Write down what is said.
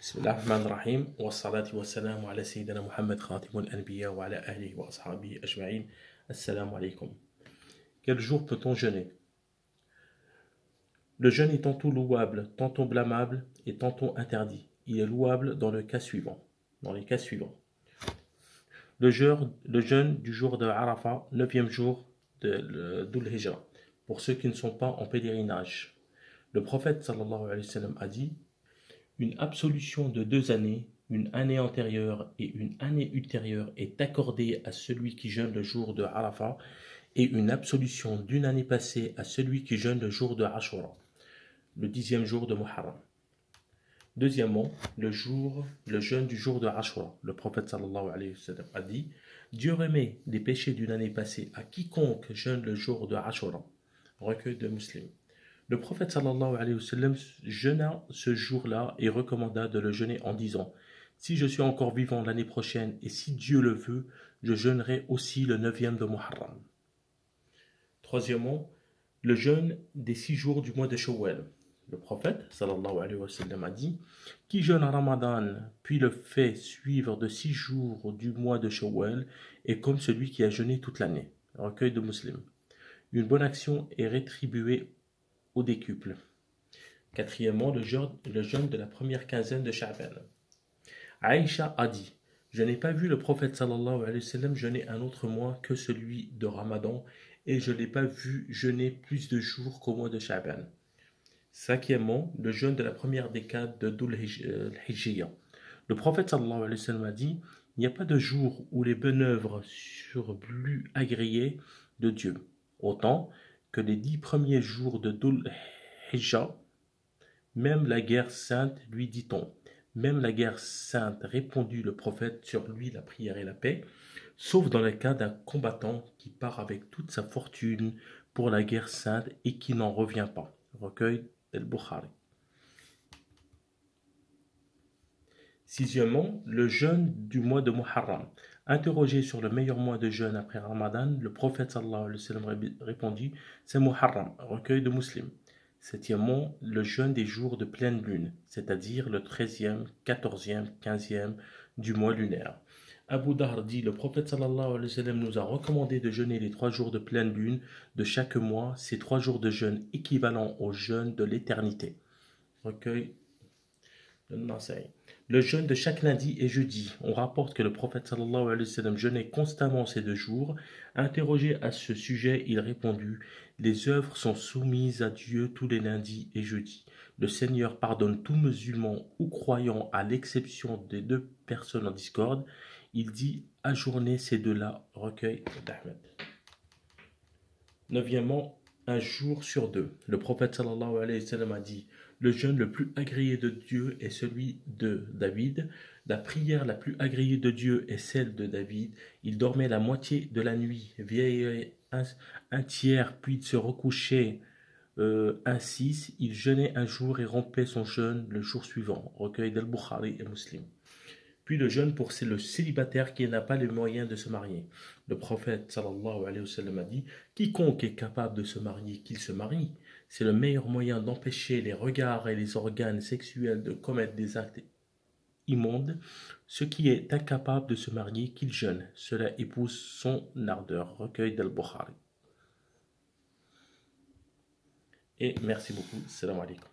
بسم الله الرحمن الرحيم والصلاة والسلام على سيدنا محمد خاتم الأنبياء وعلى آله وأصحابه أجمعين. Assalamu alaikum. Quel jour peut-on jeûner? Le jeûne est tantôt louable, tantôt blâmable et tantôt interdit. Il est louable dans les cas suivants. Le jeûne du jour de Arafat, 9e jour de Dhul Hijra, pour ceux qui ne sont pas en pèlerinage. Le prophète sallallahu alayhi wa sallam a dit: une absolution de 2 années, une année antérieure et une année ultérieure est accordée à celui qui jeûne le jour de Arafat, et une absolution d'une année passée à celui qui jeûne le jour de Ashura, le 10e jour de Muharram. Deuxièmement, le jeûne du jour de Ashura. Le prophète sallallahu alayhi wa sallam a dit: Dieu remet les péchés d'une année passée à quiconque jeûne le jour de Ashura. Recueil de Muslim. Le prophète sallallahu alayhi wa sallam jeûna ce jour-là et recommanda de le jeûner en disant: si je suis encore vivant l'année prochaine et si Dieu le veut, je jeûnerai aussi le 9e de Muharram. Troisièmement, le jeûne des 6 jours du mois de Shawwal. Le prophète sallallahu alayhi wa sallam a dit: qui jeûne en Ramadan puis le fait suivre de 6 jours du mois de Shawwal est comme celui qui a jeûné toute l'année. Recueil de Muslim. Une bonne action est rétribuée au décuple. Quatrièmement, le jeûne de la première quinzaine de Sha'ban. Aïcha a dit: je n'ai pas vu le prophète sallallahu alayhi wa sallam jeûner un autre mois que celui de Ramadan, et je ne l'ai pas vu jeûner plus de jours qu'au mois de Sha'ban. Cinquièmement, le jeûne de la première décade de Dhul Hijjah. Le prophète sallallahu alayhi wa sallam a dit: il n'y a pas de jour où les bonnes œuvres seront plus agréées de Dieu, autant que les 10 premiers jours de Dhul Hijjah. Même la guerre sainte, lui dit-on. Même la guerre sainte, répondit le prophète, sur lui la prière et la paix, sauf dans le cas d'un combattant qui part avec toute sa fortune pour la guerre sainte et qui n'en revient pas. Recueil d'Al-Bukhari. Sixièmement, le jeûne du mois de Muharram. Interrogé sur le meilleur mois de jeûne après Ramadan, le prophète sallallahu alayhi wa sallam répondit: c'est Muharram. Recueil de Muslim. Septièmement, le jeûne des jours de pleine lune, c'est-à-dire le 13e, 14e, 15e du mois lunaire. Abu Dahr dit: le prophète sallallahu alayhi wa sallam nous a recommandé de jeûner les 3 jours de pleine lune de chaque mois, ces 3 jours de jeûne équivalents au jeûne de l'éternité. Recueil de Nasai. Le jeûne de chaque lundi et jeudi. On rapporte que le prophète sallallahu alayhi wa sallam jeûnait constamment ces 2 jours. Interrogé à ce sujet, il répondit: les œuvres sont soumises à Dieu tous les lundis et jeudis. Le Seigneur pardonne tout musulman ou croyant à l'exception des 2 personnes en discorde. Il dit: ajournez ces 2-là. Recueil d'Ahmed. Neuvièmement, un jour sur 2. Le prophète sallallahu alayhi wa sallam a dit: le jeûne le plus agréé de Dieu est celui de David. La prière la plus agréée de Dieu est celle de David. Il dormait la moitié de la nuit, veillait un tiers, puis se recouchait un 6. Il jeûnait un jour et rompait son jeûne le jour suivant. Recueil d'Al-Bukhari et Muslim. Puis le jeûne pour le célibataire qui n'a pas les moyens de se marier. Le prophète sallallahu alayhi wa sallam a dit: quiconque est capable de se marier, qu'il se marie. C'est le meilleur moyen d'empêcher les regards et les organes sexuels de commettre des actes immondes. Ce qui est incapable de se marier, qu'il jeûne. Cela épouse son ardeur. Recueil d'Al-Bukhari. Et merci beaucoup. Salam alaikum.